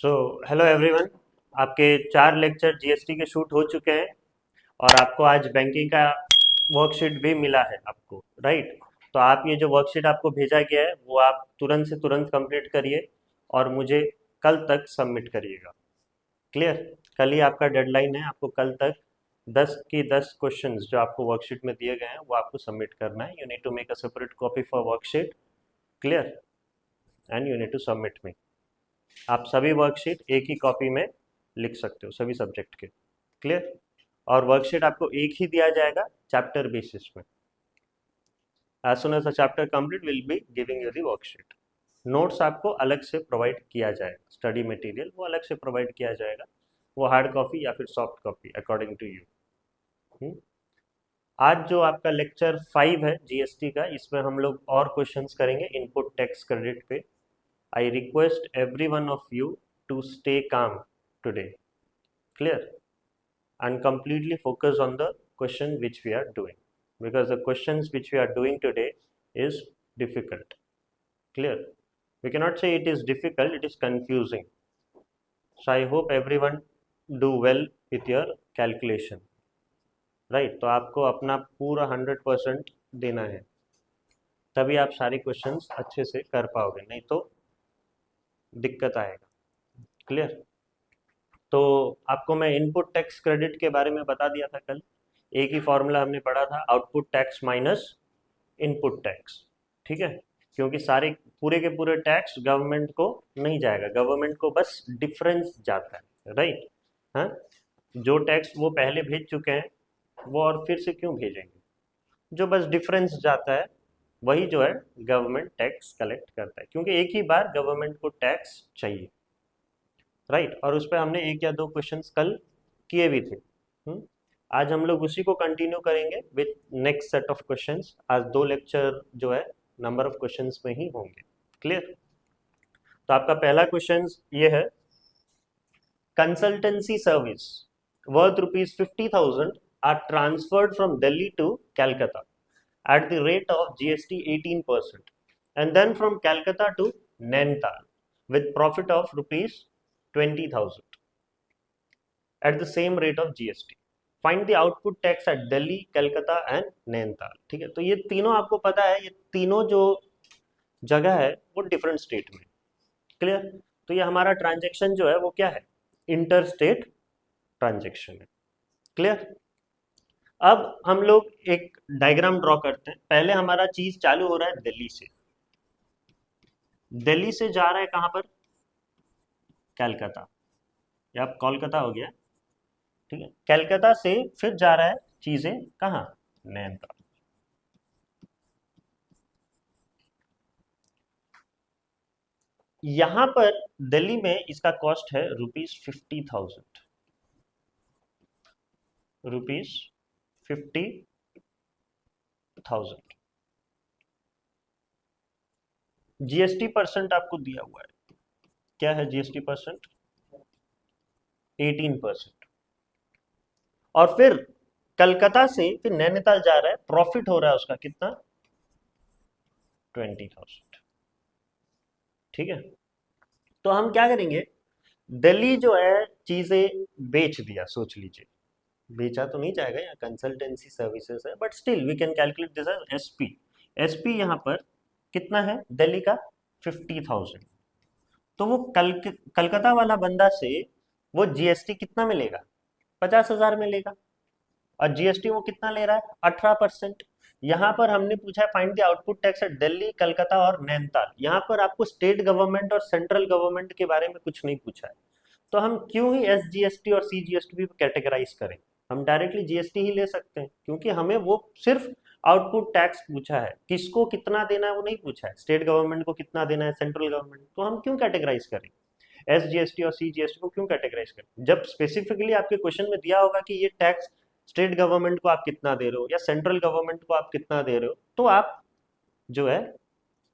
So hello everyone. आपके 4 lecture GST के shoot हो चुके हैं और आपको आज बैंकिंग का वर्कशीट भी मिला है आपको, राइट। तो आप ये जो वर्कशीट आपको भेजा गया है वो आप तुरंत से तुरंत कंप्लीट करिए और मुझे कल तक सबमिट करिएगा। क्लियर? कल ही आपका डेडलाइन है, आपको कल तक 10 की 10 क्वेश्चंस जो आपको वर्कशीट में दिए गए हैं वो आपको सबमिट करना है। You need to make a separate copy for worksheet. Clear? And you need to submit me. आप सभी वर्कशीट एक ही कॉपी में लिख सकते हो सभी सब्जेक्ट के। क्लियर? और वर्कशीट आपको एक ही दिया जाएगा चैप्टर बेसिस में। As soon as the chapter complete will be giving you the worksheet. Notes आपको अलग से प्रोवाइड किया जाएगा, स्टडी मटेरियल वो अलग से प्रोवाइड किया जाएगा, वो हार्ड कॉपी या फिर soft copy according to you. आज जो आपका लेक्चर 5 है जीएसटी का, इसमें हम लोग और क्वेश्चंस करेंगे इनपुट टैक्स क्रेडिट पे। I request every one of you to stay calm today. Clear? And completely focus on the question which we are doing, because the questions which we are doing today is difficult. Clear? We cannot say it is difficult, it is confusing. So I hope everyone do well with your calculation. Right? तो आपको अपना पूरा 100% देना है, तभी आप सारे questions अच्छे से कर पाओगे, नहीं तो दिक्कत आएगा। क्लियर? तो आपको मैं इनपुट टैक्स क्रेडिट के बारे में बता दिया था कल। एक ही फॉर्मूला हमने पढ़ा था, output tax minus input tax. ठीक है? क्योंकि सारे पूरे के पूरे टैक्स गवर्नमेंट को नहीं जाएगा, गवर्नमेंट को बस डिफरेंस जाता है, राइट। हाँ, जो टैक्स वो पहले भेज चुके हैं वो और फिर से क्यों भेजेंगे, जो बस डिफरेंस जाता है वही जो है गवर्नमेंट टैक्स कलेक्ट करता है, क्योंकि एक ही बार गवर्नमेंट को टैक्स चाहिए, राइट। और उस पर हमने 1 या 2 क्वेश्चंस कल किए भी थे। आज हम लोग उसी को कंटिन्यू करेंगे with next set of questions. आज 2 लेक्चर जो है नंबर ऑफ क्वेश्चंस में ही होंगे। क्लियर? तो आपका पहला क्वेश्चन ये है, consultancy service worth ₹50,000 are transferred from Delhi to Calcutta at the rate of GST 18% and then from Calcutta to Nainital with profit of ₹20,000 at the same rate of GST. Find the output tax at Delhi, Calcutta and Nainital. ठीक है? तो ये तीनों आपको पता है, ये तीनों जो जगह है वो डिफरेंट स्टेट में। क्लियर? तो ये हमारा ट्रांजेक्शन जो है वो क्या है, इंटर स्टेट ट्रांजेक्शन है। क्लियर? अब हम लोग एक डायग्राम ड्रॉ करते हैं। पहले हमारा चीज चालू हो रहा है दिल्ली से, दिल्ली से जा रहा है कहां पर, कलकत्ता, या अब कोलकाता हो गया। ठीक है? कलकत्ता से फिर जा रहा है चीजें कहां, नैनीताल। यहां पर दिल्ली में इसका कॉस्ट है ₹50,000, ₹50,000। जीएसटी परसेंट आपको दिया हुआ है, क्या है जीएसटी परसेंट, 18%। और फिर कलकत्ता से फिर नैनीताल जा रहा है, प्रॉफिट हो रहा है उसका कितना, 20,000। ठीक है? तो हम क्या करेंगे, दिल्ली जो है चीजें बेच दिया, सोच लीजिए, बेचा तो नहीं जाएगा, यहाँ कंसल्टेंसी सर्विसेज है, but still we can calculate this as SP. SP यहाँ पर कितना है दिल्ली का, 50,000। तो वो कलकत्ता वाला बंदा से वो जीएसटी कितना मिलेगा, 50,000 मिलेगा, और जीएसटी वो कितना ले रहा है, 18%। यहाँ पर हमने पूछा है find the output tax at Delhi, Calcutta और नैनीताल। यहाँ पर आपको स्टेट गवर्नमेंट और सेंट्रल गवर्नमेंट के बारे में कुछ नहीं पूछा है, तो हम क्यों ही एसजीएसटी और सीजीएसटी भी कैटेगराइज करें, हम डायरेक्टली जीएसटी ही ले सकते हैं, क्योंकि हमें वो सिर्फ आउटपुट टैक्स पूछा है, किसको कितना देना है वो नहीं पूछा है, स्टेट गवर्नमेंट को कितना देना है, सेंट्रल गवर्नमेंट, तो हम क्यों कैटेगराइज करें एसजीएसटी और सीजीएसटी को, क्यों कैटेगराइज करें, जब स्पेसिफिकली आपके क्वेश्चन में दिया होगा कि ये टैक्स स्टेट गवर्नमेंट को आप कितना दे रहे हो या सेंट्रल गवर्नमेंट को आप कितना दे रहे हो, तो आप जो है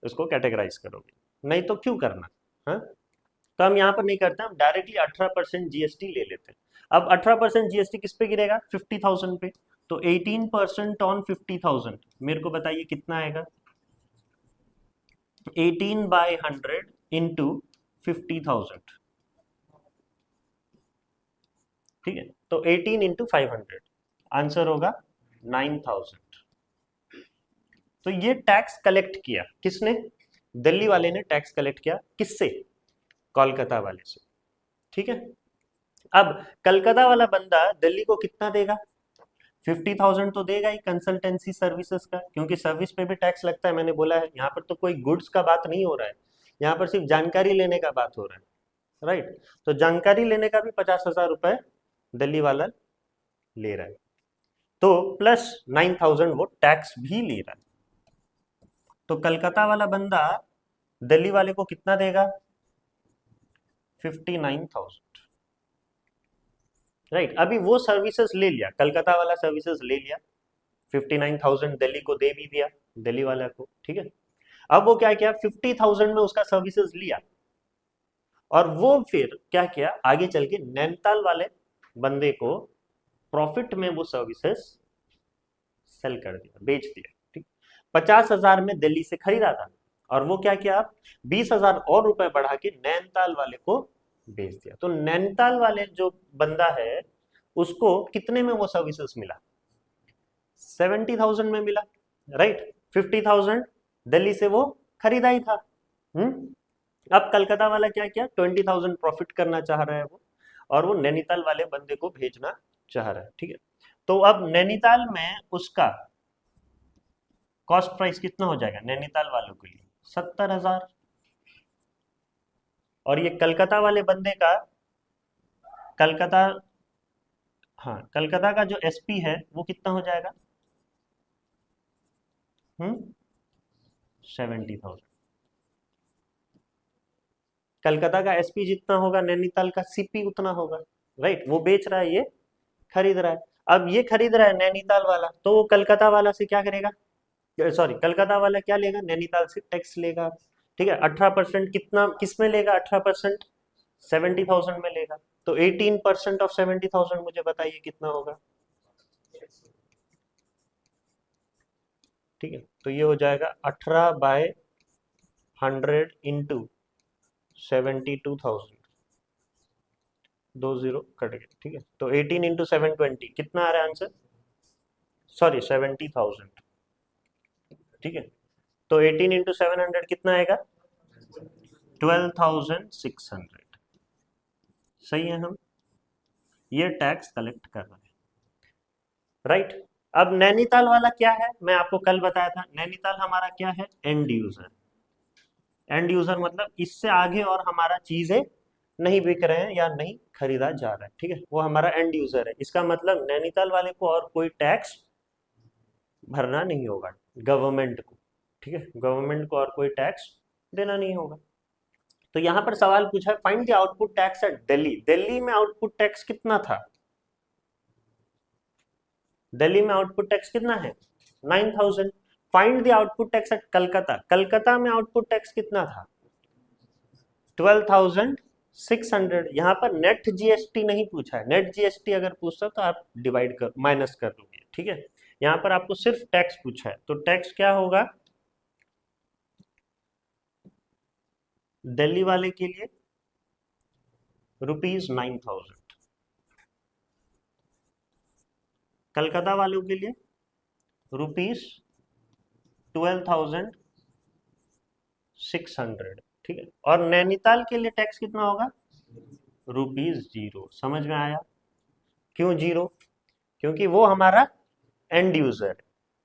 उसको कैटेगराइज करोगे, नहीं तो क्यों करना। हाँ, तो हम यहाँ पर नहीं करते, हम डायरेक्टली 18% जीएसटी ले लेते हैं। अब 18% जीएसटी किस पे गिरेगा, 50,000 पे, तो 18% ऑन 50,000 मेरे को बताइए कितना आएगा, 18/100 इंटू 50,000, ठीक है, तो 18 इंटू 500 आंसर होगा 9000। तो ये टैक्स कलेक्ट किया किसने? दिल्ली वाले ने टैक्स कलेक्ट किया किससे? कोलकाता वाले से। ठीक है, अब कलकत्ता वाला बंदा दिल्ली को कितना देगा? 50,000 तो देगा ही कंसल्टेंसी सर्विसेज का, क्योंकि सर्विस पे भी टैक्स लगता है, मैंने बोला है। यहाँ पर तो कोई गुड्स का बात नहीं हो रहा है, यहाँ पर सिर्फ जानकारी लेने का बात हो रहा है, राइट। तो जानकारी लेने का भी 50,000 रुपए दिल्ली वाला ले रहा है, तो प्लस 9,000 वो टैक्स भी ले रहा है। तो कलकत्ता वाला बंदा दिल्ली वाले को कितना देगा? 59,000, राइट। अभी वो सर्विसेज ले लिया, कलकत्ता वाला सर्विसेज ले लिया, 59,000 दिल्ली को दे भी दिया, दिल्ली वाला को, ठीक है। अब वो क्या किया, 50,000 में उसका सर्विसेज लिया, और वो फिर क्या किया, आगे चल के नैनीताल वाले बंदे को प्रॉफिट में वो सर्विसेज सेल कर दिया, बेच दिया, ठीक। 50,000 में दिल्ली से खरीदा था, और वो क्या किया, 20,000 और रुपए बढ़ा के नैनीताल वाले को बेच दिया। तो नैनीताल वाले जो बंदा है उसको कितने में वो सर्विसेज मिला? 70,000 में मिला, राइट। 50,000 दिल्ली से वो खरीदा ही था। अब कलकत्ता वाला क्या किया, 20,000 प्रॉफिट करना चाह रहा है वो, और वो नैनीताल वाले बंदे को भेजना चाह रहा है, ठीक है। तो अब नैनीताल में उसका कॉस्ट प्राइस कितना हो जाएगा नैनीताल वालों के लिए? 70,000। और ये कलकत्ता वाले बंदे का, कलकत्ता, हाँ, कलकत्ता का जो एसपी है वो कितना हो जाएगा? 70,000। कलकत्ता का एसपी जितना होगा नैनीताल का सीपी उतना होगा, राइट। वो बेच रहा है, ये खरीद रहा है। अब ये खरीद रहा है नैनीताल वाला, तो वो कलकत्ता वाला से क्या करेगा, सॉरी, कलकत्ता वाला क्या लेगा, नैनीताल से टैक्स लेगा, ठीक है। 18% कितना किस में लेगा? 18% 70,000 में लेगा। तो 18% ऑफ 70,000 मुझे बताइए कितना होगा? ठीक है, तो ये हो जाएगा 18/100 इंटू 72,000, 2 जीरो कट गए, ठीक है। तो 18 इंटू 720 कितना आ रहा है आंसर? सॉरी, 70,000, ठीक है। तो 18 इंटू 700 कितना आएगा? 12,600। सही है, हम ये टैक्स कलेक्ट कर रहे हैं, राइट। अब नैनीताल वाला क्या है, मैं आपको कल बताया था, नैनीताल हमारा क्या है, एंड यूजर। एंड यूजर मतलब इससे आगे और हमारा चीजें नहीं बिक रहे हैं या नहीं खरीदा जा रहा है, ठीक है, वो हमारा एंड यूजर है। इसका मतलब नैनीताल वाले को और कोई टैक्स भरना नहीं होगा गवर्नमेंट को, ठीक है, गवर्नमेंट को और कोई टैक्स देना नहीं होगा। तो यहां पर सवाल पूछा है, find the output tax at Delhi. Delhi में आउटपुट टैक्स कितना था? दिल्ली में आउटपुट टैक्स कितना है? 9,000। Find the output tax at Calcutta. Calcutta में आउटपुट टैक्स कितना था? 12,600। यहाँ पर नेट जीएसटी नहीं पूछा है, नेट जीएसटी अगर पूछता तो आप डिवाइड कर माइनस कर दोगे, ठीक है। यहाँ पर आपको सिर्फ टैक्स पूछा है, तो टैक्स क्या होगा दिल्ली वाले के लिए? ₹9,000। कलकत्ता वालों के लिए ₹12,600, ठीक है। और नैनीताल के लिए टैक्स कितना होगा? ₹0। समझ में आया? क्यों जीरो? क्योंकि वो हमारा एंड यूजर है,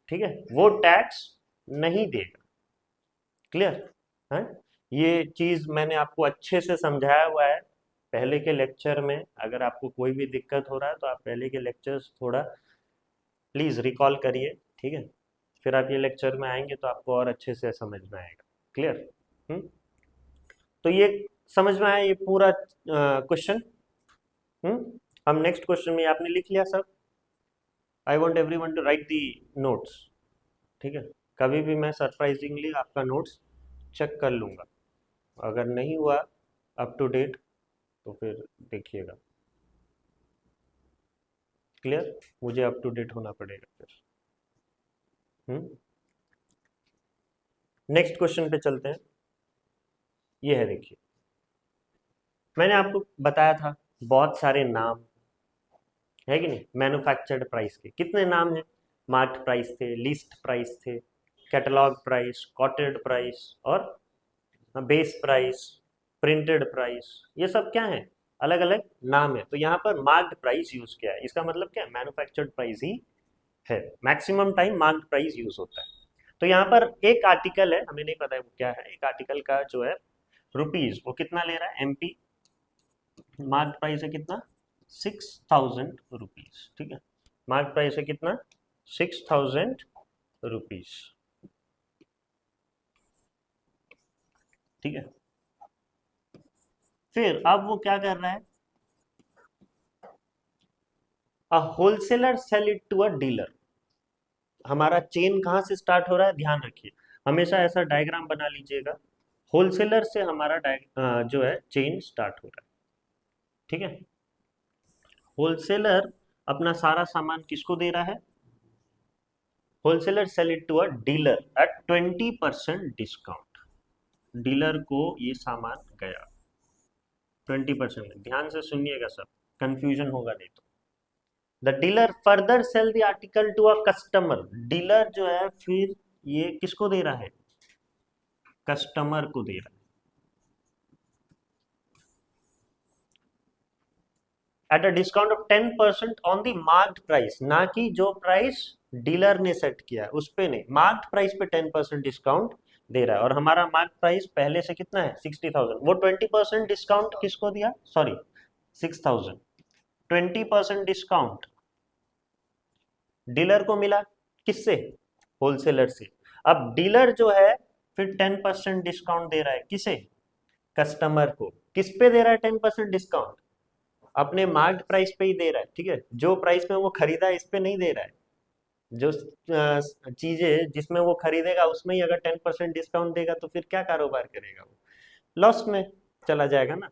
ठीक है, वो टैक्स नहीं देगा। क्लियर है? ये चीज मैंने आपको अच्छे से समझाया हुआ है पहले के लेक्चर में। अगर आपको कोई भी दिक्कत हो रहा है तो आप पहले के लेक्चर्स थोड़ा प्लीज रिकॉल करिए, ठीक है। फिर आप ये लेक्चर में आएंगे तो आपको और अच्छे से समझ में आएगा। क्लियर? तो ये समझ में आया ये पूरा क्वेश्चन? हम नेक्स्ट क्वेश्चन में, आपने लिख लिया सब? I want every one two right the notes, ठीक है। कभी भी मैं सरप्राइजिंगली आपका नोट्स चेक कर लूँगा, अगर नहीं हुआ अप टू डेट तो फिर देखिएगा। क्लियर? मुझे अप टू डेट होना पड़ेगा फिर। नेक्स्ट क्वेश्चन पे चलते हैं। ये है, देखिए, मैंने आपको बताया था बहुत सारे नाम, है कि नहीं। मैन्युफैक्चर्ड प्राइस के कितने नाम हैं, मार्क्ड प्राइस थे, लिस्ट प्राइस थे, कैटलॉग प्राइस, कॉटेड प्राइस और बेस प्राइस, प्रिंटेड प्राइस, ये सब क्या है, अलग अलग नाम है। तो यहाँ पर मार्क्ड प्राइस यूज किया है, इसका मतलब क्या है, मैन्युफैक्चर्ड प्राइस ही है। Maximum time marked price use होता है। तो यहाँ पर एक आर्टिकल है, हमें नहीं पता है वो क्या है, एक आर्टिकल का जो है रुपीज वो कितना ले रहा है, एमपी मार्क्ड प्राइस है कितना, 6,000 रुपीज। ठीक है, मार्क्ड प्राइस है कितना, 6,000 रुपीज। ठीक है, फिर अब वो क्या कर रहा है, a wholesaler sell it to a dealer. हमारा चेन कहाँ से स्टार्ट हो रहा है, ध्यान रखिए, हमेशा ऐसा डायग्राम बना लीजिएगा। होलसेलर से हमारा जो है चेन स्टार्ट हो रहा है। ठीक है, होलसेलर अपना सारा सामान किसको दे रहा है, wholesaler sell it to a dealer at 20% discount. Dealer को ये सामान गया 20%। ध्यान से सुनिएगा सब, कंफ्यूजन होगा नहीं तो। The dealer further sell the article to a customer. Dealer जो है फिर ये किसको दे रहा है, कस्टमर को दे रहा है at a discount of 10% on the marked price. ना कि जो प्राइस डीलर ने सेट किया है उस पे नहीं, मार्क्ड प्राइस पे 10% डिस्काउंट दे रहा है। और हमारा मार्क प्राइस पहले से कितना है, 60,000। वो 20% डिस्काउंट किसको दिया, सॉरी 6,000, 20% डिस्काउंट डीलर को मिला, किससे, होलसेलर से। अब डीलर जो है फिर 10% डिस्काउंट दे रहा है किसे, कस्टमर को। किस पे दे रहा है 10% डिस्काउंट, अपने मार्क्ड प्राइस पे ही दे रहा है। ठीक है, जो प्राइस में वो खरीदा है इस पे नहीं दे रहा है। जो चीजें जिसमें वो खरीदेगा उसमें ही अगर 10% डिस्काउंट देगा तो फिर क्या कारोबार करेगा वो, लॉस में चला जाएगा ना।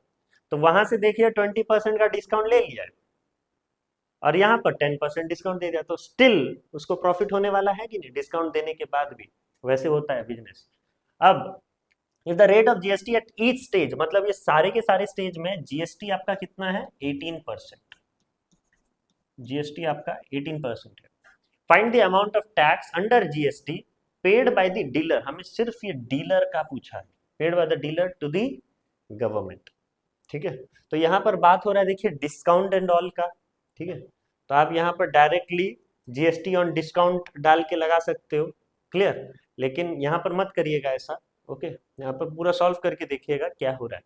तो वहां से देखिए 20% का डिस्काउंट ले लिया है और यहाँ पर 10% डिस्काउंट दे दिया, तो स्टिल उसको प्रॉफिट होने वाला है कि नहीं, डिस्काउंट देने के बाद भी। वैसे होता है बिजनेस। अब if the rate of GST at each stage, मतलब ये सारे के सारे स्टेज में जीएसटी आपका कितना है, 18%। जीएसटी आपका 18% है। Find the amount of tax under GST paid by the dealer. हमें सिर्फ ये डीलर का पूछा है, paid by the dealer to the government. ठीक है, तो यहाँ पर बात हो रहा है देखिए डिस्काउंट एंड ऑल का। ठीक है, तो आप यहाँ पर डायरेक्टली जीएसटी ऑन डिस्काउंट डाल के लगा सकते हो, क्लियर। लेकिन यहाँ पर मत करिएगा ऐसा, ओके। यहाँ पर पूरा सॉल्व करके देखिएगा क्या हो रहा है।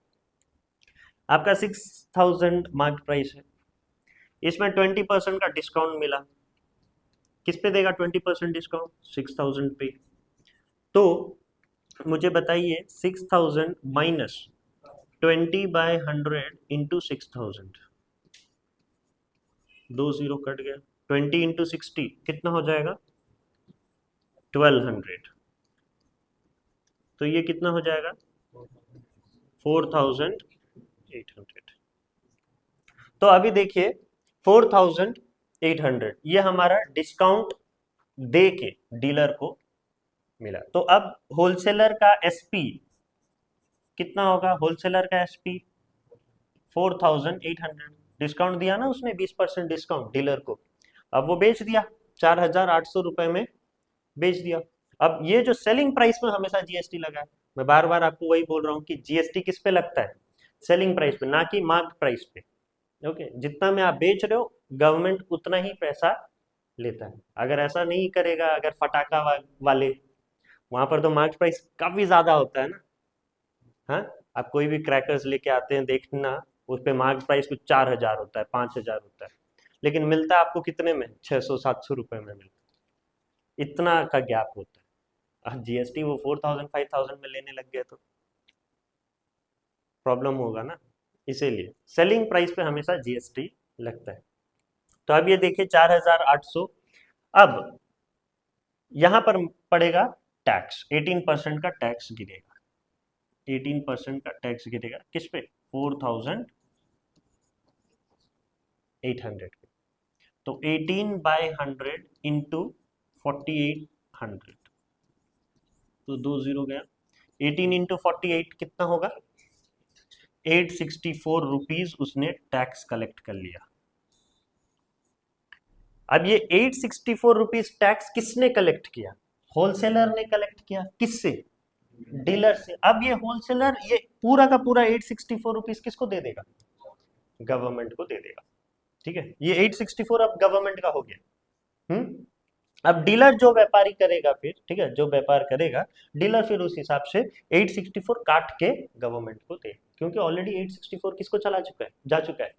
आपका 6,000 मार्क प्राइस है, इसमें 20% का डिस्काउंट मिला, किस पे देगा 20% डिस्काउंट, 6,000 पे। तो मुझे बताइए 6,000 माइनस 20/100 इंटू 6,000, 2 जीरो कट गया, 20 इंटू 60 कितना हो जाएगा, 1200। तो ये कितना हो जाएगा, 4,800। तो अभी देखिए 4,800 ये हमारा डिस्काउंट दे के डीलर को मिला। तो अब होलसेलर का एसपी कितना होगा, होलसेलर का एसपी 4,800। डिस्काउंट दिया ना उसने, 20% डिस्काउंट डीलर को। अब वो बेच दिया 4,800 रुपए में बेच दिया। अब ये जो सेलिंग प्राइस में हमेशा जीएसटी लगा है, मैं बार बार आपको वही बोल रहा हूँ कि जीएसटी किस पे लगता है, सेलिंग प्राइस पे, ना कि मार्क प्राइस पे। ओके, जितना में आप बेच रहे हो गवर्नमेंट उतना ही पैसा लेता है। अगर ऐसा नहीं करेगा, अगर फटाका वाले, वहां पर तो मार्क प्राइस काफी ज्यादा होता है ना। हाँ, आप कोई भी क्रैकर्स लेके आते हैं देखना, उस पे मार्क प्राइस कुछ 4,000 होता है, 5,000 होता है, लेकिन मिलता है आपको कितने में, 600-700 रुपए में मिलता है। इतना का गैप होता है। जीएसटी वो 4,000-5,000 में लेने लग गए तो प्रॉब्लम होगा ना। इसीलिए सेलिंग प्राइस पे हमेशा जीएसटी लगता है। तो अब ये देखिए 4,800। अब यहां पर पड़ेगा टैक्स, 18% का टैक्स गिरेगा, 18% का टैक्स गिरेगा किस पे, 4,800 पे। तो 18/100 इंटू 4,800, तो 2 जीरो गया। 18 इंटू 48 कितना होगा, 864 रुपीज उसने टैक्स कलेक्ट कर लिया। अब ये 864 रुपीज टैक्स किसने कलेक्ट किया? होलसेलर ने कलेक्ट किया। किससे? डीलर से। अब ये होलसेलर ये पूरा का पूरा 864 रुपीज किसको दे देगा? गवर्नमेंट को दे देगा। ठीक है, ये 864 अब गवर्नमेंट का हो गया। अब डीलर जो व्यापारी करेगा फिर, ठीक है, जो व्यापार करेगा डीलर फिर उस हिसाब से 864 काट के गवर्नमेंट को दे, क्योंकि ऑलरेडी 864 किसको चला चुका है, जा चुका है,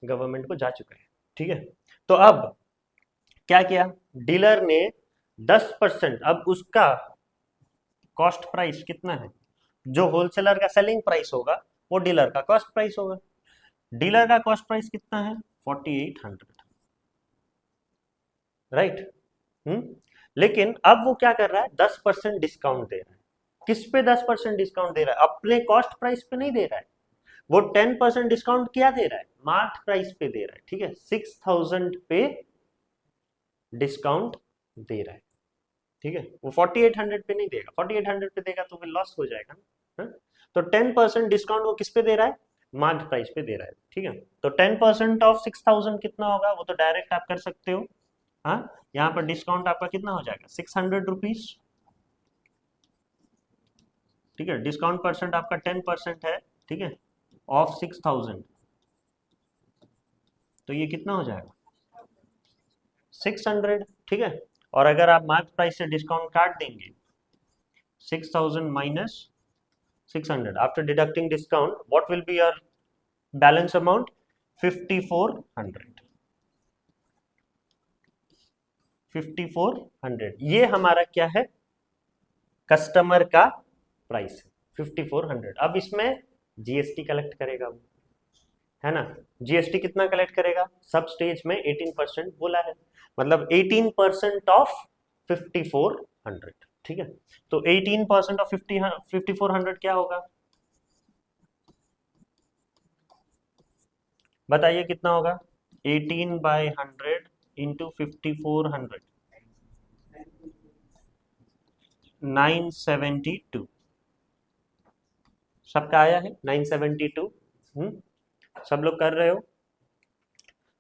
गवर्नमेंट को जा चुका है। ठीक है, तो अब क्या किया डीलर ने? 10%। अब उसका कॉस्ट प्राइस कितना है? जो होलसेलर का सेलिंग प्राइस होगा वो डीलर का कॉस्ट प्राइस होगा। डीलर का कॉस्ट प्राइस कितना है? 4800, राइट। लेकिन अब वो क्या कर रहा है? 10% डिस्काउंट दे रहा है। किस पे 10% डिस्काउंट दे रहा है? अपने कॉस्ट प्राइस पे नहीं दे रहा है, वो 10% डिस्काउंट क्या दे रहा है? मार्क प्राइस पे दे रहा है। ठीक है, 6000 पे डिस्काउंट दे रहा है। ठीक है, वो 4800 पे नहीं देगा, 4800 पे देगा तो फिर लॉस हो जाएगा ना। तो 10% डिस्काउंट वो किस पे दे रहा है? मार्क प्राइस पे दे रहा है। ठीक है, तो 10% ऑफ 6000 कितना होगा? वो तो डायरेक्ट आप कर सकते हो। हाँ, यहाँ पर डिस्काउंट आपका कितना हो जाएगा? 600 रुपीज। ठीक है, डिस्काउंट परसेंट आपका 10% है। ठीक है, ऑफ 6000, तो ये कितना हो जाएगा? 600। ठीक है, और अगर आप मार्क प्राइस से डिस्काउंट काट देंगे, 6000 minus 600 after deducting discount, what will be your balance amount? 5400। 5400 ये हमारा क्या है? कस्टमर का प्राइस है 5400। अब इसमें जीएसटी कलेक्ट करेगा वो, है ना। जीएसटी कितना कलेक्ट करेगा? सब स्टेज में 18% बोला है, मतलब 18% ऑफ 5400। ठीक है, तो 18% ऑफ 5400 क्या होगा? बताइए कितना होगा? 18/100 इंटू 5400, 972। सबका आया है 972? सब लोग कर रहे हो?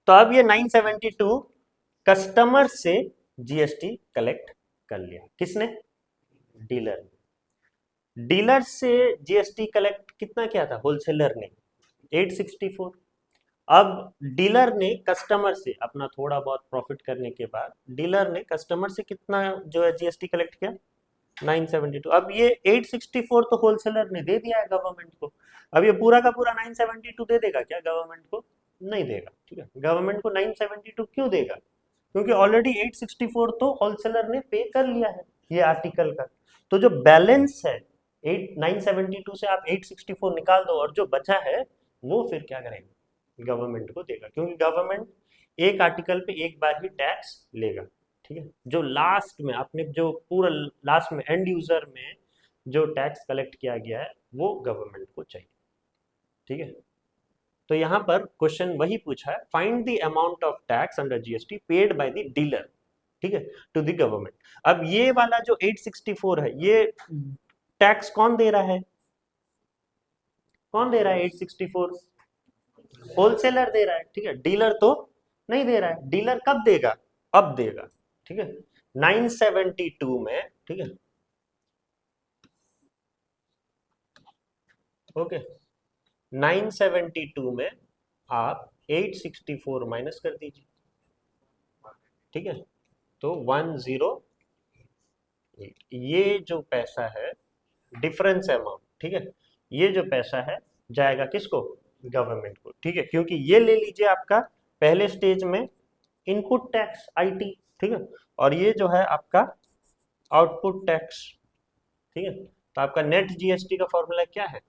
तो अब ये 972 कस्टमर से जीएसटी कलेक्ट कर लिया। किसने? डीलर ने। डीलर से जीएसटी कलेक्ट कितना किया था? होलसेलर ने 864। अब डीलर ने कस्टमर से अपना थोड़ा बहुत प्रॉफिट करने के बाद डीलर ने कस्टमर से कितना जो है जीएसटी कलेक्ट किया? 972। अब ये 864 तो होलसेलर ने दे दिया है गवर्नमेंट को। अब ये पूरा का पूरा 972 दे देगा क्या गवर्नमेंट को? नहीं देगा। ठीक है, गवर्नमेंट को 972 क्यों देगा? क्योंकि ऑलरेडी 864 तो होलसेलर ने पे कर लिया है ये आर्टिकल का। तो जो बैलेंस है 972 से आप 864 निकाल दो, और जो बचा है वो फिर क्या करेगा? गवर्नमेंट को देगा, क्योंकि गवर्नमेंट एक आर्टिकल पे एक बार ही टैक्स लेगा। ठीक है, जो लास्ट में आपने जो पूरा लास्ट में एंड यूजर में जो टैक्स कलेक्ट किया गया है वो गवर्नमेंट को चाहिए। ठीक है, तो यहां पर क्वेश्चन वही पूछा है, find the amount of tax under GST paid by the dealer, ठीक है, टू द गवर्नमेंट। अब ये वाला जो 864 है ये टैक्स कौन दे रहा है? कौन दे रहा है 864? होलसेलर दे रहा है। ठीक है, डीलर तो नहीं दे रहा है। डीलर कब देगा? अब देगा। ठीक है, 972 में। ठीक है, ओके, 972 में आप 864 माइनस कर दीजिए। ठीक है, तो 108, ये जो पैसा है डिफरेंस अमाउंट, ठीक है, ये जो पैसा है जाएगा किसको? गवर्नमेंट को। ठीक है, क्योंकि ये ले लीजिए आपका पहले स्टेज में इनपुट टैक्स आईटी। ठीक है, और ये जो है आपका आउटपुट टैक्स। ठीक है, तो आपका नेट जीएसटी का फॉर्मूला क्या है?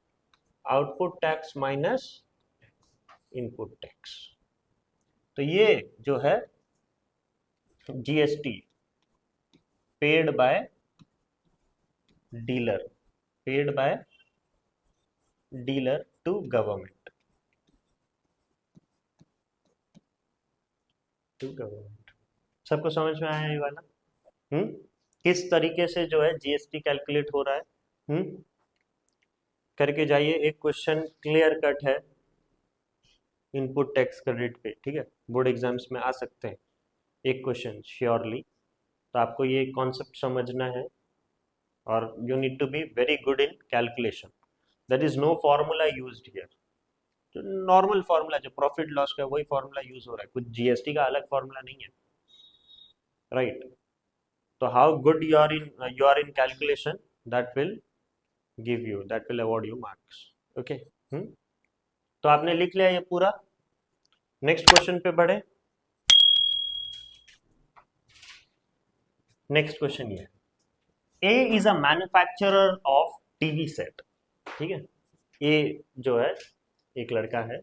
Output tax minus input tax. तो ये जो है GST paid by dealer, paid by dealer to government, to government. सबको समझ में आया ये वाला? हम्म, किस तरीके से जो है जीएसटी कैलकुलेट हो रहा है? करके जाइए, एक क्वेश्चन क्लियर कट है इनपुट टैक्स क्रेडिट पे। ठीक है, बोर्ड एग्जाम्स में आ सकते हैं। एक क्वेश्चन श्योरली। तो आपको ये कॉन्सेप्ट समझना है और you need to be very good in calculation. There is no formula used here. जो नॉर्मल फॉर्मूला जो प्रॉफिट लॉस का वही फॉर्मूला यूज हो रहा है, कुछ जीएसटी का अलग फॉर्मूला नहीं है, राइट। तो how good you are in calculation, that will give you, that will award you marks. Okay. तो आपने लिख लिया ये पूरा। नेक्स्ट क्वेश्चन पे बढ़े। नेक्स्ट क्वेश्चन ये, A is a manufacturer of TV set. ठीक है, ए जो है एक लड़का है,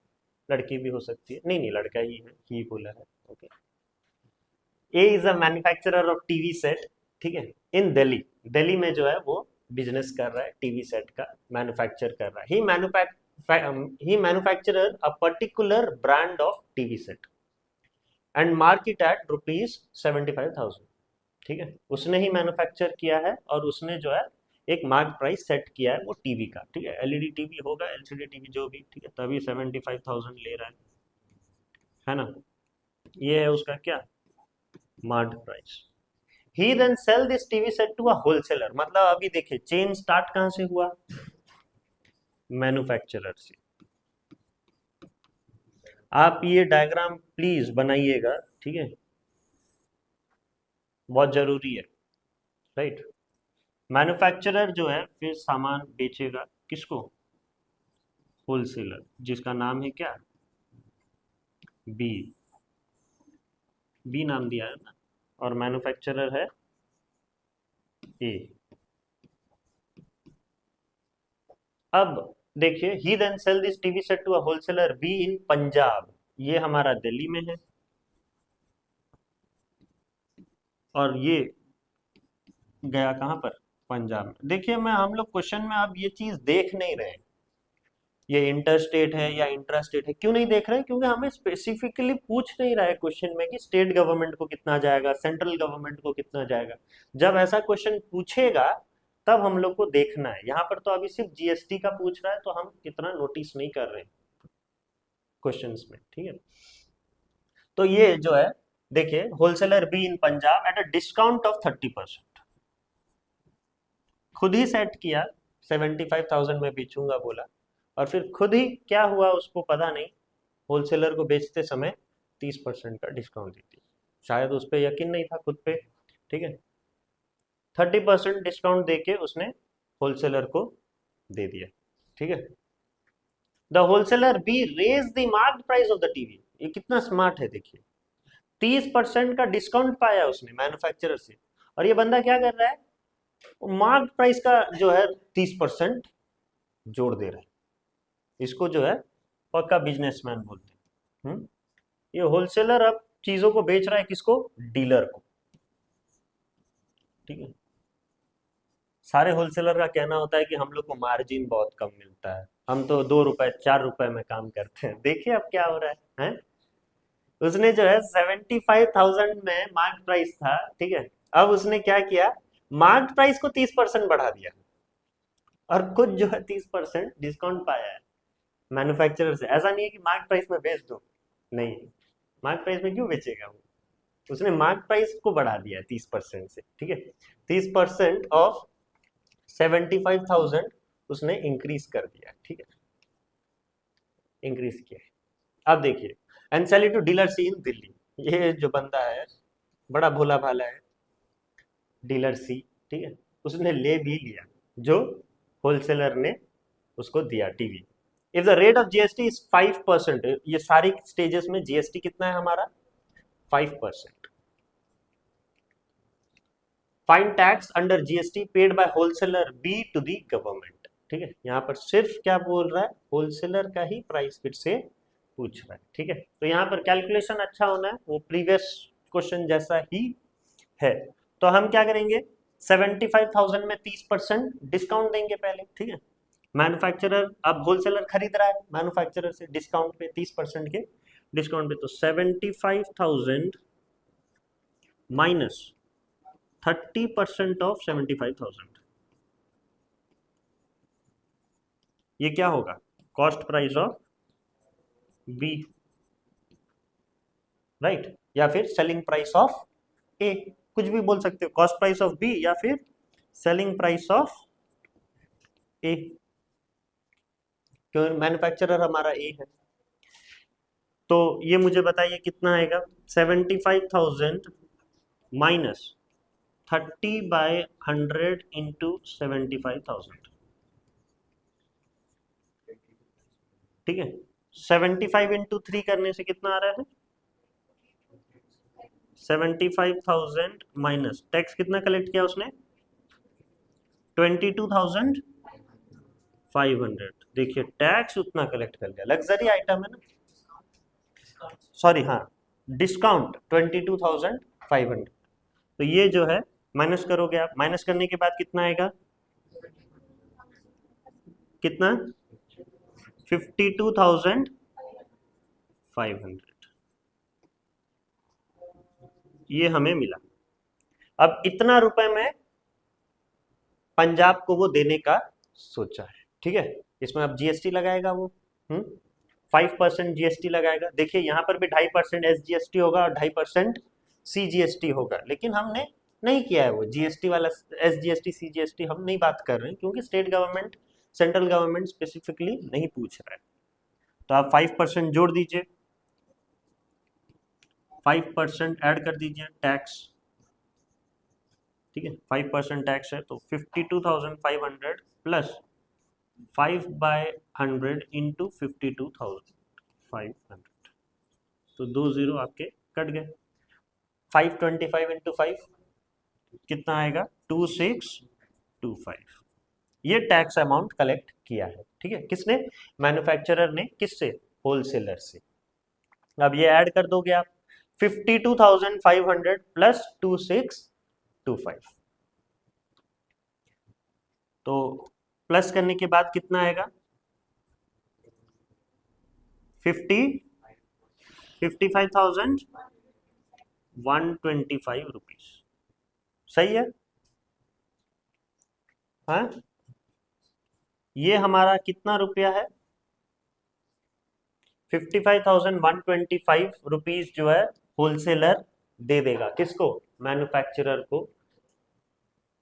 लड़की भी हो सकती है, नहीं नहीं लड़का ही है, ही बोला है। Okay, A is a manufacturer of TV set. ठीक है, इन दिल्ली, दिल्ली में जो है वो बिजनेस कर रहा है, टीवी सेट का मैन्युफैक्चर कर रहा है। He manufacturer a particular brand of TV set and market at ₹75,000। ठीक है, उसने ही मैन्युफैक्चर किया है और उसने जो है एक मार्क प्राइस सेट किया है वो टीवी का। ठीक है, एलईडी टीवी होगा, एलसीडी टीवी जो भी, ठीक है, तभी 75,000 ले रहा है ना। ये है उसका क्या, mark price. He then sell this TV set to a wholesaler. मतलब अभी देखिए चेन स्टार्ट कहां से हुआ, मैन्युफैक्चरर से। आप ये डायग्राम प्लीज बनाइएगा, ठीक है, बहुत जरूरी है, राइट। मैन्युफैक्चरर जो है फिर सामान बेचेगा किसको, होलसेलर, जिसका नाम है क्या, बी। बी नाम दिया है ना, और मैन्युफैक्चरर है ए। अब देखिए, he then sell this TV set to a wholesaler B in Punjab. ये हमारा दिल्ली में है और ये गया कहां पर, पंजाब में। देखिए मैं, हम लोग क्वेश्चन में अब ये चीज देख नहीं रहे हैं, ये इंटर स्टेट है या इंट्रा स्टेट है। क्यों नहीं देख रहे हैं, क्योंकि हमें स्पेसिफिकली पूछ नहीं रहा है क्वेश्चन में कि स्टेट गवर्नमेंट को कितना जाएगा, सेंट्रल गवर्नमेंट को कितना जाएगा। जब ऐसा क्वेश्चन पूछेगा तब हम लोग को देखना है। यहाँ पर तो अभी सिर्फ जीएसटी का पूछ रहा है, तो हम इतना नोटिस नहीं कर रहे हैं क्वेश्चंस में। ठीक है, तो ये जो है देखिए, wholesaler B in Punjab at a discount of 30%। खुद ही सेट किया, 75,000 में बेचूंगा बोला, और फिर खुद ही क्या हुआ उसको पता नहीं, होलसेलर को बेचते समय 30% का डिस्काउंट देती। शायद उस पर यकीन नहीं था खुद पे, ठीक है, 30% डिस्काउंट देके उसने होलसेलर को दे दिया। ठीक है, the wholesaler B raise the mark price of the TV. ये कितना स्मार्ट है देखिए, 30% का डिस्काउंट पाया उसने मैन्युफैक्चरर से, और ये बंदा क्या कर रहा है, मार्क प्राइस का जो है 30% जोड़ दे रहा है। इसको जो है पक्का बिजनेसमैन बोलते हैं। ये होलसेलर अब चीजों को बेच रहा है किसको, डीलर को। ठीक है, सारे होलसेलर का कहना होता है कि हम लोग को मार्जिन बहुत कम मिलता है, हम तो 2 रुपए 4 रुपए में काम करते हैं। देखिए अब क्या हो रहा है? उसने जो है 75,000 में मार्क प्राइस था, ठीक है, अब उसने क्या किया, मार्क प्राइस को 30% बढ़ा दिया और खुद जो है 30% डिस्काउंट पाया है मैन्युफैक्चरर से। ऐसा नहीं है कि मार्क प्राइस में बेच दो, नहीं, मार्क प्राइस में क्यों बेचेगा वो, उसने मार्क प्राइस को बढ़ा दिया है 30% से। ठीक है, 30% ऑफ 75,000 उसने इंक्रीज कर दिया। ठीक है, इंक्रीज किया है। अब देखिए, and sell it to dealer C in Delhi. ये जो बंदा है बड़ा भोला भाला है, डीलर सी, ठीक है, उसने ले भी लिया जो होलसेलर ने उसको दिया TV. If the rate of GST is 5%, ये सारी स्टेजेस में जीएसटी कितना है हमारा, 5%। Find tax under GST paid by wholesaler B to the government. ठीक है, यहाँ पर सिर्फ क्या बोल रहा है, होलसेलर का ही प्राइस फिर से पूछ रहा है। ठीक है, तो यहाँ पर कैलकुलेशन अच्छा होना है, वो प्रीवियस क्वेश्चन जैसा ही है। तो हम क्या करेंगे, 75,000 में 30% डिस्काउंट देंगे पहले। ठीक है, मैन्युफैक्चरर, अब होलसेलर खरीद रहा है मैन्युफैक्चरर से डिस्काउंट पे, 30% के डिस्काउंट पे, तो 75,000 माइनस 30% ऑफ 75,000, ये क्या होगा, cost price of B, right. या फिर सेलिंग प्राइस ऑफ ए, कुछ भी बोल सकते हो, कॉस्ट प्राइस ऑफ बी या फिर सेलिंग प्राइस ऑफ ए, क्योंकि मैन्युफैक्चरर हमारा ए है। तो ये मुझे बताइए कितना आएगा, 75,000 माइनस 30/100 इंटू 75,000, ठीक है। 75 इंटू 3 करने से कितना आ रहा है, 75,000 माइनस टैक्स कितना कलेक्ट किया उसने, 22,500। देखिए टैक्स उतना कलेक्ट कर लिया, लग्जरी आइटम है ना, सॉरी हाँ, डिस्काउंट 22,500। तो ये जो है माइनस करोगे आप, माइनस करने के बाद कितना आएगा, कितना, 52,500, ये हमें मिला। अब इतना रुपए में पंजाब को वो देने का सोचा है, ठीक है। इसमें अब जीएसटी लगाएगा वो, 5% जीएसटी लगाएगा। देखिए यहाँ पर भी 2.5% एसजीएसटी होगा और 2.5% सीजीएसटी होगा, लेकिन हमने नहीं किया है वो जीएसटी वाला, एसजीएसटी सीजीएसटी हम नहीं बात कर रहे हैं, क्योंकि state government central government specifically नहीं पूछ रहा है। तो आप 5% जोड़ दीजिए, 5% ऐड कर दीजिए टैक्स, ठीक है, 5% टैक्स है, तो 52,500 प्लस 5/100 इंटू 52,500, तो 2 0 आपके कट गए। 525 इंटू 5 कितना आएगा, 2625। ये टैक्स अमाउंट कलेक्ट किया है, ठीक है, किसने, मैन्युफैक्चरर ने, किससे, होलसेलर से। अब ये ऐड कर दोगे आप, 52,500 प्लस 2625, तो प्लस करने के बाद कितना आएगा, 55,125 रुपीज, सही है। हाँ, ये हमारा कितना रुपया है, 55,125 रुपीज जो है होलसेलर दे देगा, किसको, मैन्युफैक्चरर को,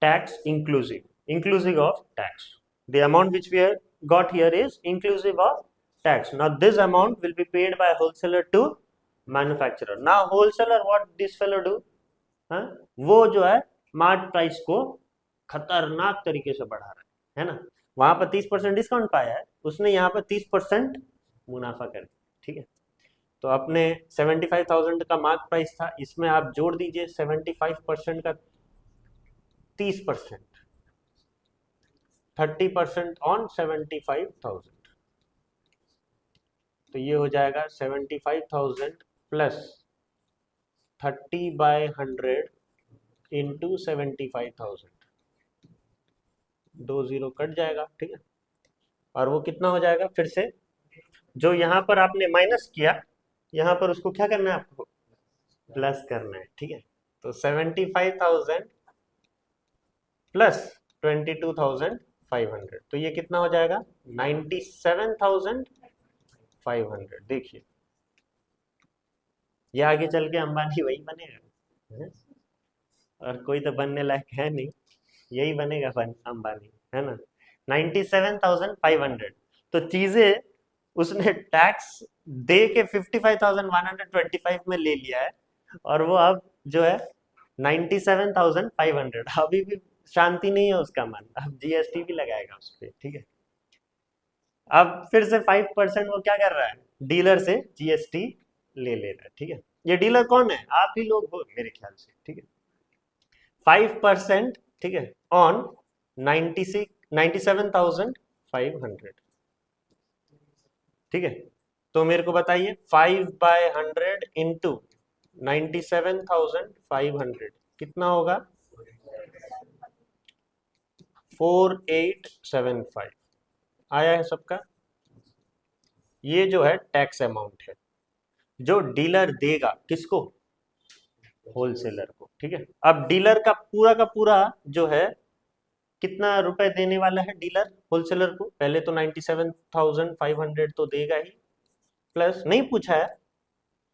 tax inclusive of tax. The amount which we have got here is inclusive of tax. Now this amount will be paid by wholesaler to manufacturer. Now wholesaler, what this fellow do, हाँ, वो जो है mart price को खतरनाक तरीके से बढ़ा रहा है ना, वहां पर 30% डिस्काउंट पाया है उसने, यहाँ पर 30% मुनाफा कर दिया, ठीक है। तो अपने 75,000 का मार्क प्राइस था, इसमें आप जोड़ दीजिए 75% का 30%, 30% ऑन 75,000, तो ये हो जाएगा 75,000 प्लस 30/100 इंटू 75,000, 2 0 कट जाएगा, ठीक है। और वो कितना हो जाएगा, फिर से जो यहाँ पर आपने माइनस किया, यहाँ पर उसको क्या करना है आपको, प्लस करना है, ठीक है। तो 75,000 प्लस 22,500, तो ये कितना हो जाएगा, 97,500। देखिए ये आगे चल के अंबानी वही बनेगा, और कोई तो बनने लायक है नहीं, यही बनेगा अंबानी, है ना, 97,500। तो चीजें उसने टैक्स दे के 55,125 में ले लिया है, और वो अब जो है 97,500, अभी भी शांति नहीं है उसका मन, अब जीएसटी भी लगाएगा उस पर, ठीक है। अब फिर से 5% वो क्या कर रहा है, डीलर से जीएसटी ले रहा है, ठीक है। ये डीलर कौन है, आप ही लोग हो मेरे ख्याल से, ठीक है। 5%, ठीक है, ऑन 97,500, ठीक है। तो मेरे को बताइए 5/100 इंटू 97,500 कितना होगा, 4875 आया है सबका। ये जो है टैक्स अमाउंट है जो डीलर देगा, किसको, होलसेलर को, ठीक है। अब डीलर का पूरा जो है कितना रुपए देने वाला है डीलर होलसेलर को, पहले तो 97,500 तो देगा ही, प्लस नहीं पूछा है,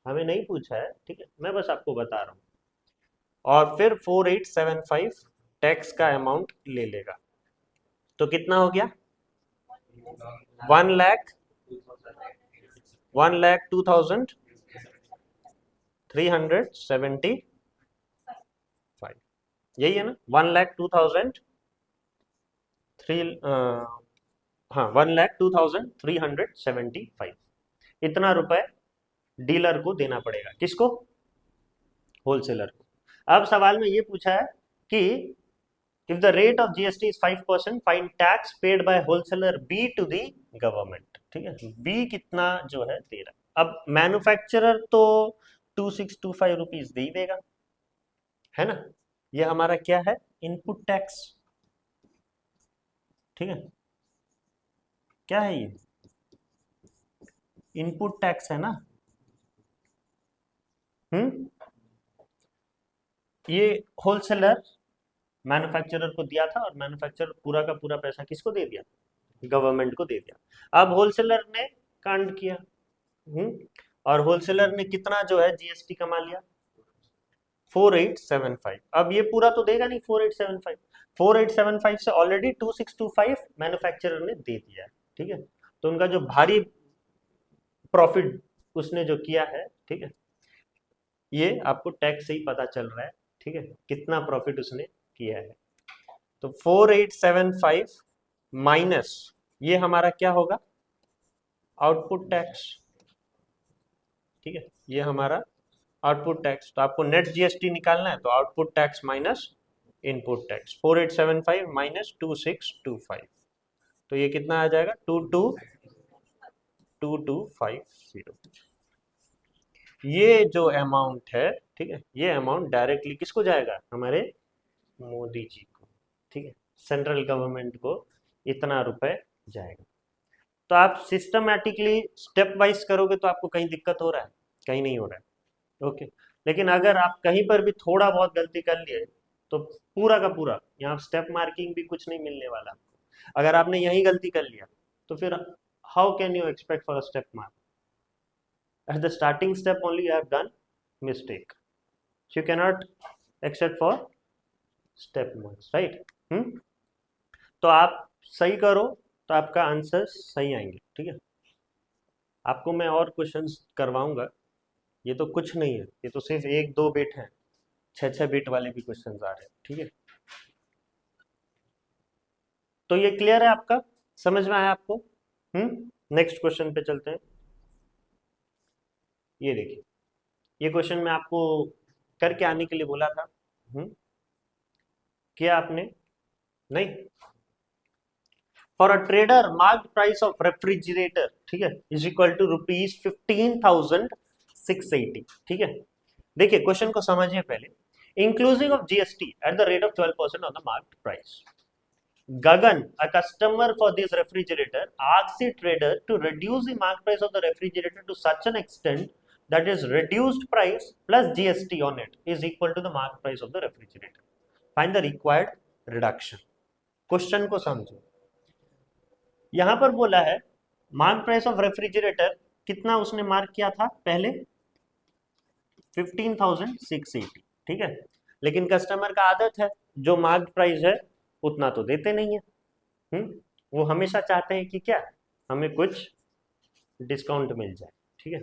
हमें नहीं पूछा है, ठीक है, मैं बस आपको बता रहा हूँ। और फिर 4875 टैक्स का अमाउंट ले लेगा, तो कितना हो गया? 1 लाख 1,02,375, यही है ना? 1,02,003, हाँ 1,02,375, इतना रुपए डीलर को देना पड़ेगा। किसको? होलसेलर को। अब सवाल में ये पूछा है कि if the rate of GST is 5%, find tax paid by wholesaler B to the government. ठीक है, बी कितना जो है दे रहा है। अब मैन्युफैक्चरर तो 2625 रुपीज दे ही देगा, है ना? ये हमारा क्या है? Input tax. ठीक है, क्या है ये? इनपुट टैक्स है ना। हम्म, ये होलसेलर मैन्युफैक्चरर को दिया था और मैन्युफैक्चरर पूरा का पूरा पैसा किसको दे दिया? गवर्नमेंट को दे दिया। अब होलसेलर ने कांड किया, हम्म, और होलसेलर ने कितना जो है जीएसटी कमा लिया? 4875। अब ये पूरा तो देगा नहीं 4875, 4875 से ऑलरेडी 2625 मैन्युफैक्चरर ने दे दिया है। ठीक है, तो उनका जो भारी प्रॉफिट उसने जो किया है, ठीक है, ये आपको टैक्स से ही पता चल रहा है। ठीक है, कितना प्रॉफिट उसने किया है। तो 4875 माइनस ये हमारा क्या होगा? Output tax. ठीक है, ये हमारा आउटपुट टैक्स। तो आपको नेट जीएसटी निकालना है, तो output tax minus input tax, 4875 minus 2625, तो ये कितना आ जाएगा? 2250। ये जो अमाउंट है, ठीक है, ये अमाउंट डायरेक्टली किसको जाएगा? हमारे मोदी जी को। ठीक है, सेंट्रल गवर्नमेंट को इतना रुपए जाएगा। तो आप सिस्टमैटिकली स्टेप वाइज करोगे तो आपको कहीं दिक्कत हो रहा है? कहीं नहीं हो रहा है। ओके, लेकिन अगर आप कहीं पर भी थोड़ा बहुत गलती कर लिए तो पूरा का पूरा यहाँ स्टेप मार्किंग भी कुछ नहीं मिलने वाला। अगर आपने यही गलती कर लिया तो फिर how can you expect for a step mark? At the starting step only you have done mistake, you cannot except for step marks, right? तो आप सही करो तो आपका आंसर सही आएंगे। ठीक है, आपको मैं और क्वेश्चंस करवाऊंगा। ये तो कुछ नहीं है, ये तो सिर्फ 1-2 बिट है, 6-6 बिट वाले भी क्वेश्चंस आ रहे हैं। ठीक है, तो ये क्लियर है आपका? समझ में आया आपको? नेक्स्ट क्वेश्चन पे चलते हैं। ये देखिए, ये क्वेश्चन मैं आपको करके आने के लिए बोला था। किया आपने? नहीं। For a trader mark price of refrigerator, ठीक है, इज इक्वल टू ₹15,680। ठीक है, देखिए क्वेश्चन को समझिए पहले। Inclusive of GST at the rate of 12% on the mark price, Gagan, a customer for this refrigerator, asks the trader to reduce the mark price of the refrigerator to such an extent that is reduced price plus GST on it is equal to the mark price of the refrigerator. Find the required reduction. Question को समझो। यहां पर बोला है mark price of refrigerator कितना उसने mark किया था पहले? 15,680। ठीक है, लेकिन कस्टमर का आदत है जो मार्क प्राइस है उतना तो देते नहीं है। वो हमेशा चाहते हैं कि क्या, हमें कुछ डिस्काउंट मिल जाए। ठीक है,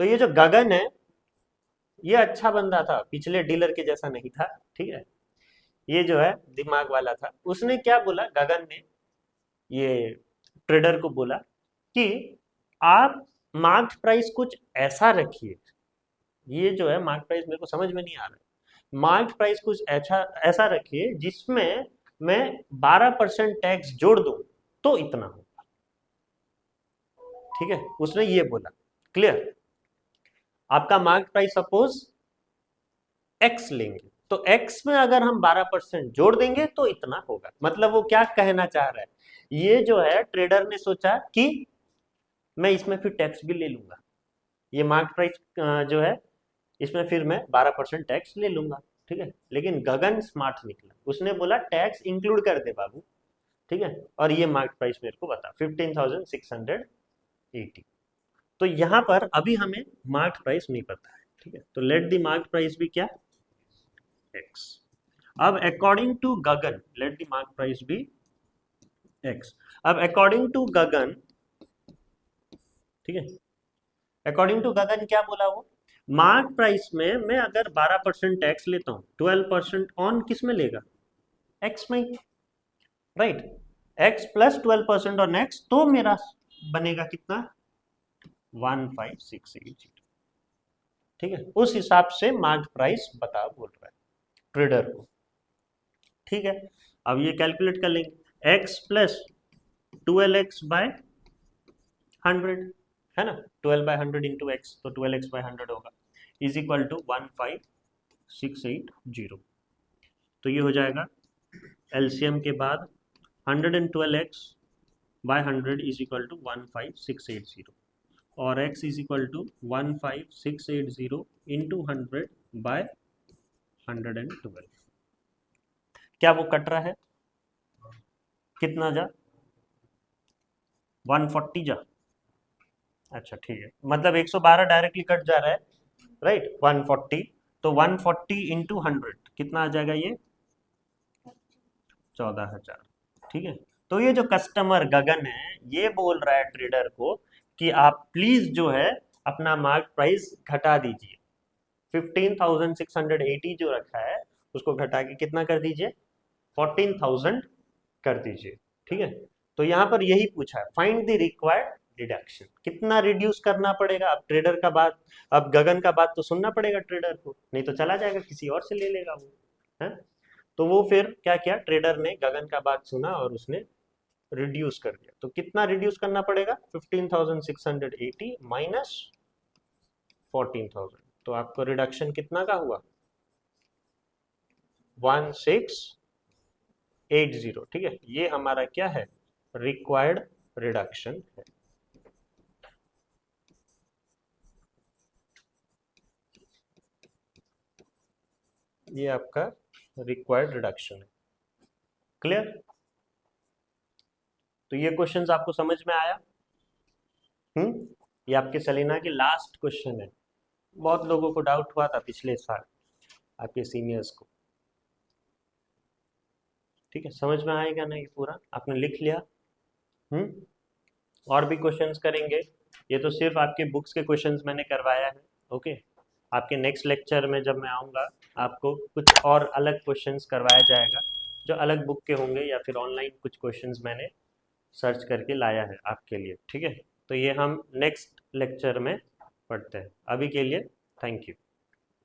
तो ये जो गगन है ये अच्छा बंदा था, पिछले डीलर के जैसा नहीं था। ठीक है, ये जो है दिमाग वाला था। उसने क्या बोला, गगन ने ये ट्रेडर को बोला कि आप मार्क प्राइस कुछ ऐसा रखिए। ये जो है मार्क प्राइस मेरे को समझ में नहीं आ रहा है। मार्क प्राइस कुछ ऐसा ऐसा रखिए जिसमें मैं 12% टैक्स जोड़ दूं तो इतना होगा। ठीक है, उसने ये बोला। क्लियर? आपका मार्क प्राइस सपोज एक्स लेंगे, तो एक्स में अगर हम 12% जोड़ देंगे तो इतना होगा। मतलब वो क्या कहना चाह रहा है, ये जो है ट्रेडर ने सोचा कि मैं इसमें फिर टैक्स भी ले लूंगा, ये मार्क प्राइस जो है इसमें फिर मैं 12% टैक्स ले लूंगा। ठीक है, लेकिन गगन स्मार्ट निकला, उसने बोला टैक्स इंक्लूड कर दे बाबू। ठीक है, और ये मार्क प्राइस मेरे को बता 15,680। तो यहाँ पर अभी हमें मार्क प्राइस नहीं पता है, ठीक है, तो लेट द मार्क प्राइस भी क्या, x। अब according to Gagan let the mark price भी x। अब अकॉर्डिंग टू गगन, ठीक है, अकॉर्डिंग टू गगन क्या बोला वो, मार्क प्राइस में मैं अगर 12% टैक्स लेता हूँ, 12% ऑन किस में लेगा, x में, right, x plus 12% on x, तो मेरा बनेगा कितना, 15680, ठीक है, उस हिसाब से मार्क प्राइस बता बोल रहा है ट्रेडर को, ठीक है। अब ये कैलकुलेट कर लेंगे, x प्लस 12x बाय 100, है ना, 12 बाय 100 इंटू एक्स, तो 12x बाय 100 होगा, इज इक्वल टू 15680। तो ये हो जाएगा एलसीएम के बाद 112x bye 100 is equal to 15680, और x is equal to 15680 into 100 by 112। क्या वो कट रहा है, कितना जा, 140 जा, अच्छा ठीक है, मतलब 112 डायरेक्टली कट जा रहा है, राइट, 140, तो 140 इंटू 100 कितना आ जाएगा ये, 14,000, ठीक है। तो ये जो कस्टमर गगन है ये बोल रहा है ट्रेडर को कि आप प्लीज जो है अपना मार्क प्राइस घटा दीजिए, 15,680 जो रखा है उसको घटा के कितना कर दीजिए, 14,000 कर दीजिए, ठीक है। तो यहाँ पर यही पूछा है, फाइंड द रिक्वायर्ड डिडक्शन, कितना रिड्यूस करना पड़ेगा। अब ट्रेडर का बात, अब गगन का बात तो सुनना पड़ेगा ट्रेडर को, नहीं तो चला जाएगा किसी और से ले लेगा वो, है। तो वो फिर क्या किया, ट्रेडर ने गगन का बात सुना और उसने रिड्यूस कर दिया। तो कितना रिड्यूस करना पड़ेगा, 15,680 माइनस 14,000, तो आपको रिडक्शन कितना का हुआ, 1680, ठीक है। ये हमारा क्या है, रिक्वायर्ड रिडक्शन है। ये आपका रिक्वायर्ड रिडक्शन है, क्लियर। तो ये क्वेश्चंस आपको समझ में आया, ये आपके सेलिना की लास्ट क्वेश्चन है। बहुत लोगों को डाउट हुआ था पिछले साल आपके सीनियर्स को, ठीक है, समझ में आएगा ना, ये पूरा आपने लिख लिया, और भी क्वेश्चंस करेंगे, ये तो सिर्फ आपके बुक्स के क्वेश्चंस मैंने करवाया है, ओके। आपके नेक्स्ट लेक्चर में जब मैं आऊँगा आपको कुछ और अलग क्वेश्चंस करवाया जाएगा जो अलग बुक के होंगे, या फिर ऑनलाइन कुछ क्वेश्चंस मैंने सर्च करके लाया है आपके लिए, ठीक है। तो ये हम नेक्स्ट लेक्चर में पढ़ते हैं, अभी के लिए थैंक यू।